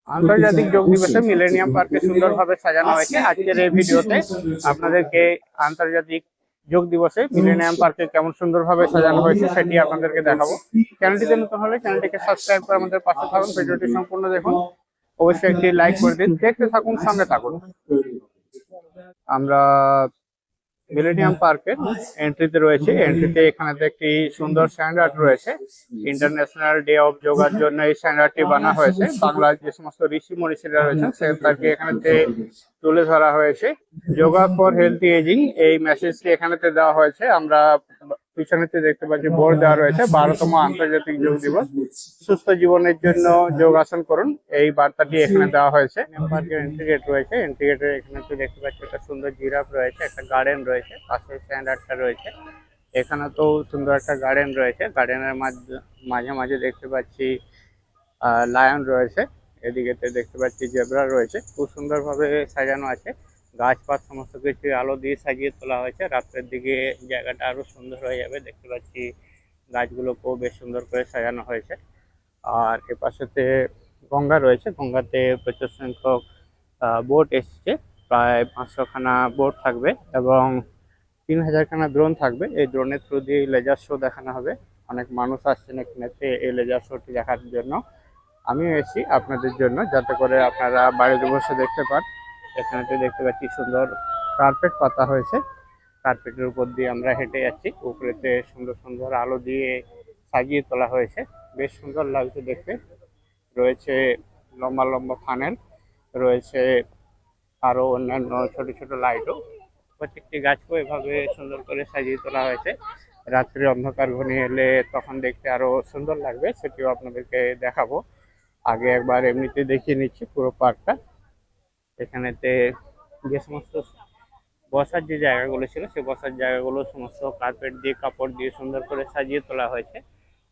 আন্তর্জাতিক যোগ দিবসে মিলেনিয়াম পার্কে সুন্দরভাবে সাজানো হয়েছে। আজকের এই ভিডিওতে আপনাদেরকে আন্তর্জাতিক যোগ দিবসে মিলেনিয়াম পার্কে কেমন সুন্দরভাবে সাজানো হয়েছে সেটি আপনাদেরকে দেখাবো। চ্যানেলটিতে নতুন হলে চ্যানেলটিকে সাবস্ক্রাইব করে আমাদের পাশে থাকুন। ভিডিওটি সম্পূর্ণ দেখুন, অবশ্যই একটি লাইক করে দিন। দেখতে থাকুন, সঙ্গে থাকুন। আমরা মিলেনিয়াম পার্কের এন্ট্রিতে রয়েছে। এন্ট্রিতে এখানে একটি সুন্দর স্ট্যান্ডার্ড রয়েছে। ইন্টারন্যাশনাল ডে অফ যোগার জন্য এই স্ট্যান্ডার্ডটি বানা হয়েছে। বাংলার যে সমস্ত ঋষি মনীষীরা রয়েছেন সে তাকে এখানেতে তুলে ধরা হয়েছে। যোগা ফর হেলথি এজিং এই মেসেজটি এখানেতে দেওয়া হয়েছে। আমরা পিছনেতে দেখতে পাচ্ছি বোর্ড দেওয়া রয়েছে 12তম আন্তর্জাতিক যোগ দিবস, সুস্থ জীবনের জন্য যোগাসন করুন, এই বার্তাটি এখানে দেওয়া হয়েছে। পার্কের এন্ট্রি গেট রয়েছে। এন্ট্রি গেটের এখানে দেখতে পাচ্ছি একটা সুন্দর জিরাফ রয়েছে, একটা গার্ডেন রয়েছে, পাশে স্ট্যান্ডার্ডটা রয়েছে। এখানে তো সুন্দর একটা গার্ডেন রয়েছে। গার্ডেনের মাঝে মাঝে দেখতে পাচ্ছি লায়ন রয়েছে। এদিকে দেখতে পাচ্ছি জেব্রা রয়েছে। খুব সুন্দরভাবে সাজানো আছে। গাছপাত সমস্ত কিছু আলো দিয়ে সাজিয়ে তোলা হয়েছে। রাত্রের দিকে জায়গাটা আরো সুন্দর হয়ে যাবে। দেখতে পাচ্ছি গাছগুলোকেও বেশ সুন্দর করে সাজানো হয়েছে। আর এপাশেতে গঙ্গা রয়েছে। গঙ্গাতে প্রচুর সংখ্যক বোট এসছে। প্রায় 500খানা বোট থাকবে এবং 3000খানা ড্রোন থাকবে। এই ড্রোনের থ্রু দিয়ে লেজার শো দেখানো হবে। অনেক মানুষ আসছেন এখানেতে এই লেজার শোটি দেখার জন্য। আমিও এসেছি আপনাদের জন্য, যাতে করে আপনারা বাড়িতে বসে দেখতে পান। এখানেতে দেখতে পাচ্ছি সুন্দর কার্পেট পাতা হয়েছে। কার্পেটের উপর দিয়ে আমরা হেঁটে যাচ্ছি। উপরেতে সুন্দর সুন্দর আলো দিয়ে সাজিয়ে তোলা হয়েছে। বেশ সুন্দর লাগছে দেখতে। রয়েছে লম্বা লম্বা ফানেল, রয়েছে আরো অন্যান্য ছোট ছোট লাইটও। প্রত্যেকটি গাছকেও এভাবে সুন্দর করে সাজিয়ে তোলা হয়েছে। রাত্রে অন্ধকার ঘনিয়ে এলে তখন দেখতে আরো সুন্দর লাগবে, সেটিও আপনাদেরকে দেখাবো। আগে একবার এমনিতে দেখিয়ে নিচ্ছি পুরো পার্কটা। এখানেতে যে সমস্ত বসার যে জায়গাগুলো ছিল সেই বসার জায়গাগুলো সমস্ত কার্পেট দিয়ে কাপড় দিয়ে সুন্দর করে সাজিয়ে তোলা হয়েছে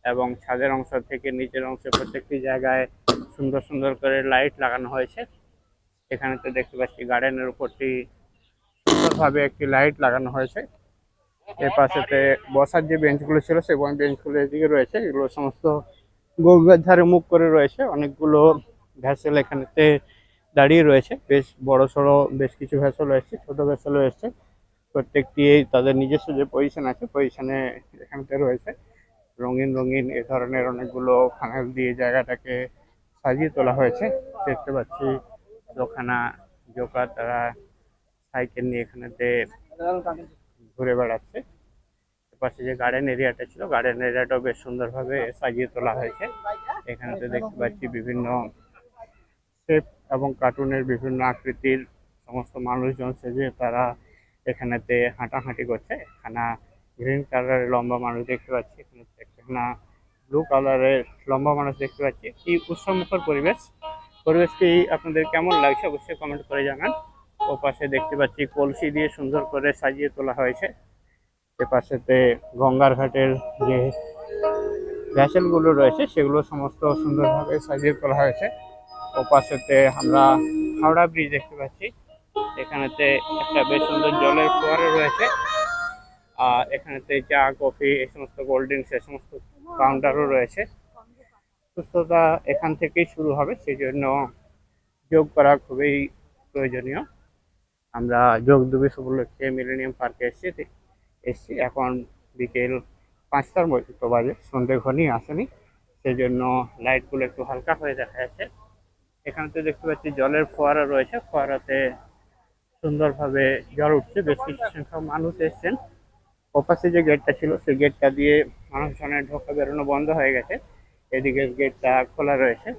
এবং ছাদের অংশ থেকে নিচের অংশে প্রত্যেকটি জায়গায় সুন্দর সুন্দর করে লাইট লাগানো হয়েছে। এখানেতে দেখতে পাচ্ছি গার্ডেনের উপরটি সুন্দরভাবে একটি লাইট লাগানো হয়েছে। এর পাশেতে বসার যে বেঞ্চগুলো ছিল সেই বেঞ্চগুলো এদিকে রয়েছে। এগুলো সমস্ত গঙ্গার ধারে মুখ করে রয়েছে। অনেকগুলো ভ্যাসেল এখানেতে দাঁড়িয়ে রয়েছে। বেশ বড় সড়ো বেশ কিছু ভ্যাসেল এসছে, ছোট ভ্যাসেলও এসছে। প্রত্যেকটি তাদের নিজস্ব যে পজিশন আছে পজিশনে এখানেতে রয়েছে। রঙিন রঙিন এ ধরনের অনেকগুলো ফানেল দিয়ে জায়গাটাকে সাজিয়ে তোলা হয়েছে। দেখতে পাচ্ছি লোকখানা জোকার তারা সাইকেল নিয়ে এখানেতে ঘুরে বেড়াচ্ছে। পাশে যে গার্ডেন এরিয়াটা ছিল গার্ডেন এরিয়াটাও বেশ সুন্দরভাবে সাজিয়ে তোলা হয়েছে। এখানেতে দেখতে পাচ্ছি বিভিন্ন শেপ এবং কার্টুনের বিভিন্ন আকৃতির সমস্ত মানুষজন সেজে তারা এখানেতে হাঁটাহাঁটি করছে। এখানে গ্রিন কালারের লম্বা মানুষ দেখতে পাচ্ছি, এখানে ব্লু কালারের লম্বা মানুষ দেখতে পাচ্ছি। কি উৎসবমুখর পরিবেশটি আপনাদের কেমন লাগছে অবশ্যই কমেন্ট করে জানান। ও পাশে দেখতে পাচ্ছি কলসি দিয়ে সুন্দর করে সাজিয়ে তোলা হয়েছে। এ পাশেতে গঙ্গার ঘাটের যে ভ্যাসেলগুলো রয়েছে সেগুলো সমস্ত সুন্দরভাবে সাজিয়ে তোলা হয়েছে। ও পাশেতে আমরা হাওড়া ব্রিজ দেখতে পাচ্ছি। এখানেতে একটা বেশ সুন্দর জলের ফোয়ারা রয়েছে। আর এখানেতে চা কফি এই সমস্ত কোল্ড ড্রিঙ্কস এই সমস্ত কাউন্টারও রয়েছে। সুস্থতা এখান থেকেই শুরু হবে, সেই জন্য যোগ করা খুবই প্রয়োজনীয়। আমরা যোগ দিবস উপলক্ষে মিলেনিয়াম পার্কে এসছি। এখন বিকেল 5টার মতো বাজে, সন্ধ্যে ঘনিয়ে আসেনি, সেই জন্য লাইটগুলো একটু হালকা হয়ে দেখা যাচ্ছে। এখানে তো দেখতে পাচ্ছি জলের ফোয়ারা রয়েছে। ফোয়ারাতে সুন্দরভাবে জল উঠছে। বেশ কিছু সংখ্যক মানুষ এসছেন। ওপাশে যে গেটটা ছিল সেই গেটটা দিয়ে মানুষজনের ঢোকা বেরোনো বন্ধ হয়ে গেছে। এদিকে গেটটা খোলা রয়েছে।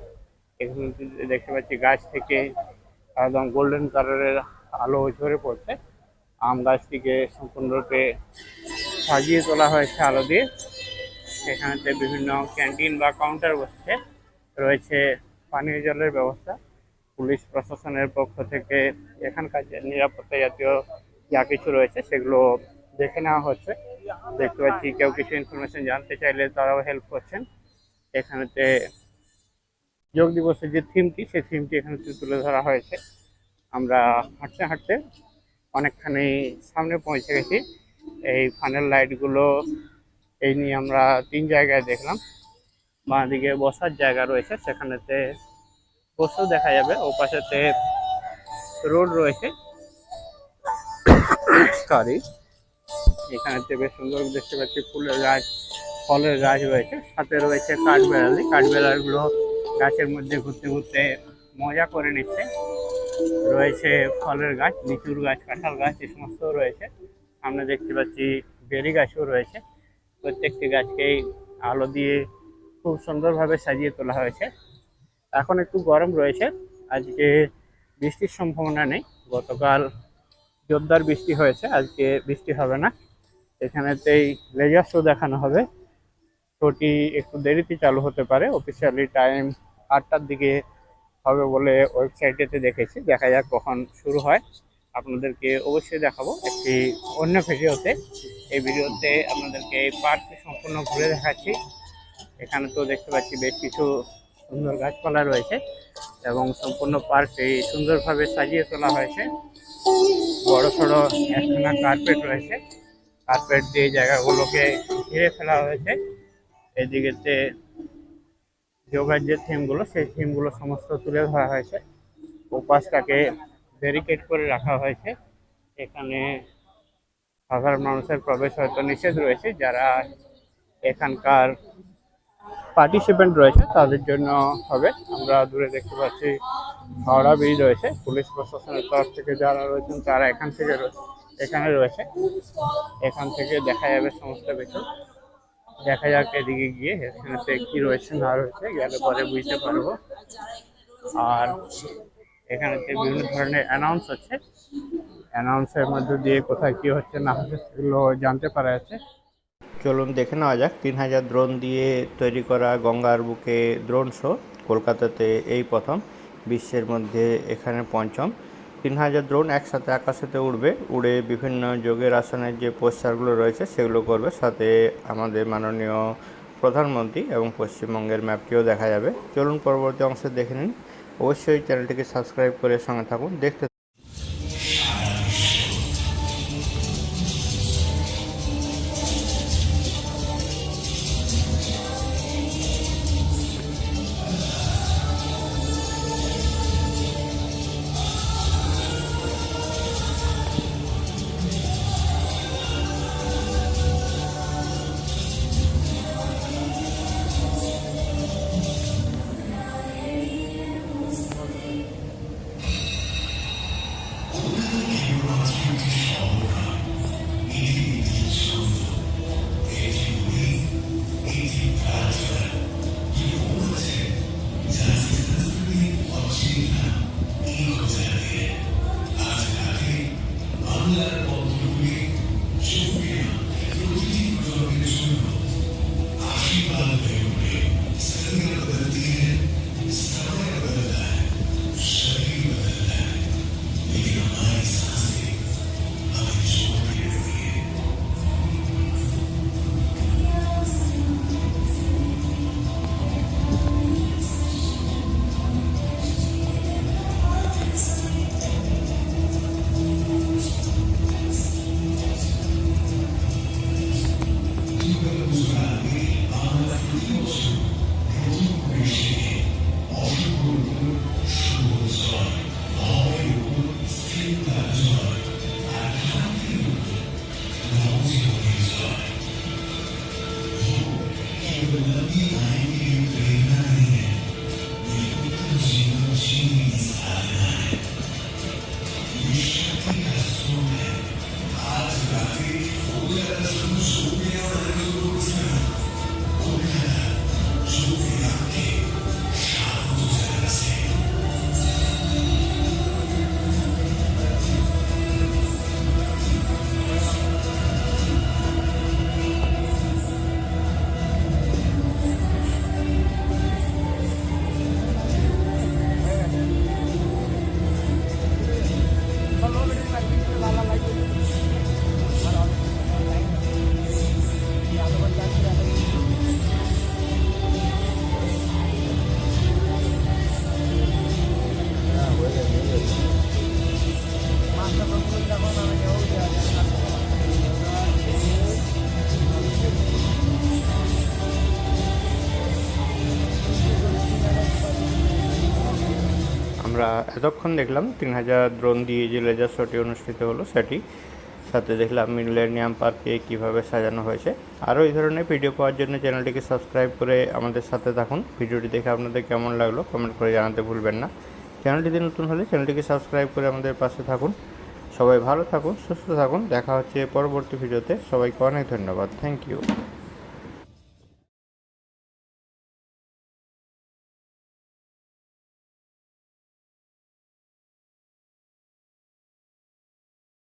এখানে দেখতে পাচ্ছি গাছ থেকে একদম গোল্ডেন কালারের আলো ঝরে পড়ছে। আম গাছটিকে সম্পূর্ণরূপে সাজিয়ে তোলা হয়েছে আলো দিয়ে। এখানেতে বিভিন্ন ক্যান্টিন বা কাউন্টার বসছে। রয়েছে পানীয় জলের ব্যবস্থা। পুলিশ প্রশাসনের পক্ষ থেকে এখানকার যে নিরাপত্তা জাতীয় যা কিছু রয়েছে সেগুলো দেখে নেওয়া হচ্ছে। দেখতে পাচ্ছি কেউ কিছু ইনফরমেশন জানতে চাইলে তারাও হেল্প করছেন। এখানেতে যোগ দিবসের যে থিমটি সেই থিমটি এখানে তুলে ধরা হয়েছে। আমরা হাঁটতে হাঁটতে অনেকখানি সামনে পৌঁছে গেছি। এই ফানেল লাইটগুলো এই নিয়ে আমরা 3 জায়গায় দেখলাম। বাঁ দিকে বসার জায়গা রয়েছে, সেখানেতে বস্তু দেখা যাবে। ও পাশেতে রোড রয়েছে, সরি। এখানেতে বেশ সুন্দর দেখতে পাচ্ছি ফুলের গাছ, ফলের গাছ রয়েছে, সাথে রয়েছে কাঠবেড়ালি। কাঠবেড়ালিগুলো গাছের মধ্যে ঘুরতে ঘুরতে মজা করে নিচ্ছে। রয়েছে ফলের গাছ, লিচুর গাছ, কাঁঠাল গাছ, এই সমস্ত রয়েছে। সামনে দেখতে পাচ্ছি বেরি গাছও রয়েছে। প্রত্যেকটি গাছকেই আলো দিয়ে খুব সুন্দরভাবে সাজিয়ে তোলা হয়েছে। এখন একটু গরম রয়েছে, আজকে বৃষ্টির সম্ভাবনা নেই। গতকাল জোরদার বৃষ্টি হয়েছে, আজকে বৃষ্টি হবে না। এখানেতেই লেজার শো দেখানো হবে। শোটি একটু দেরিতে চালু হতে পারে, অফিসিয়ালি টাইম 8টার দিকে হবে বলে ওয়েবসাইটেতে দেখেছি। দেখা যাক কখন শুরু হয়, আপনাদেরকে অবশ্যই দেখাবো একটি অন্য ভিডিওতে। এই ভিডিওতে আপনাদেরকে এই পার্কটি সম্পূর্ণ ঘুরে দেখাচ্ছি। এখানে তো দেখতে পাচ্ছি বেশ কিছু সুন্দর গাছপালা রয়েছে এবং সম্পূর্ণ পার্কটি সুন্দরভাবে সাজিয়ে তোলা হয়েছে। বড় সড়ো একখানা কার্পেট রয়েছে, কার্পেট দিয়ে জায়গাগুলোকে ঘিরে ফেলা হয়েছে। এদিকেতে যোগার যে থিমগুলো, সেই থিমগুলো সমস্ত তুলে ধরা হয়েছে। ওপাশটাকে ব্যারিকেড করে রাখা হয়েছে। এখানে সাধারণ মানুষের প্রবেশ হয়তো নিষেধ রয়েছে। যারা এখানকার পার্টিসিপেন্ট রয়েছে তাদের জন্য হবে। আমরা দূরে দেখতে পাচ্ছি হাওড়া ব্রিজ রয়েছে। পুলিশ প্রশাসনের তরফ থেকে যারা রয়েছেন তারা এখানে রয়েছে। এখান থেকে দেখা যাবে সমস্ত কিছু। দেখা যাক এদিকে গিয়ে এখানেতে কি রয়েছে না রয়েছে, গেলে পরে বুঝতে পারবো। আর এখানেতে বিভিন্ন ধরনের অ্যানাউন্স হচ্ছে, অ্যানাউন্সের মধ্যে দিয়ে কোথায় কি হচ্ছে না হচ্ছে সেগুলো জানতে পারা যাচ্ছে। চলুন দেখে নেওয়া যাক 3000 ড্রোন দিয়ে তৈরি করা গঙ্গার বুকে ড্রোন শো। কলকাতাতে এই প্রথম, বিশ্বের মধ্যে এখানে পঞ্চম। 3000 ড্রোন একসাথে আকাশেতে উড়বে, উড়ে বিভিন্ন যোগের আসনের যে পোস্টারগুলো রয়েছে সেগুলো করবে। সাথে আমাদের মাননীয় প্রধানমন্ত্রী এবং পশ্চিমবঙ্গের ম্যাপটিও দেখা যাবে। চলুন পরবর্তী অংশে দেখে নিন। অবশ্যই চ্যানেলটিকে সাবস্ক্রাইব করে সঙ্গে থাকুন, দেখতে। আমরা এতক্ষণ দেখলাম 3000 ড্রোন দিয়ে যে লেজার শোটি অনুষ্ঠিত হলো সেটি, সাথে দেখলাম মিলেনিয়াম পার্কে কীভাবে সাজানো হয়েছে। আরও এই ধরনের ভিডিও পাওয়ার জন্য চ্যানেলটিকে সাবস্ক্রাইব করে আমাদের সাথে থাকুন। ভিডিওটি দেখে আপনাদের কেমন লাগলো কমেন্ট করে জানাতে ভুলবেন না। চ্যানেলটিতে নতুন হলে চ্যানেলটিকে সাবস্ক্রাইব করে আমাদের পাশে থাকুন। সবাই ভালো থাকুন, সুস্থ থাকুন। দেখা হচ্ছে পরবর্তী ভিডিওতে। সবাইকে অনেক ধন্যবাদ। Thank you.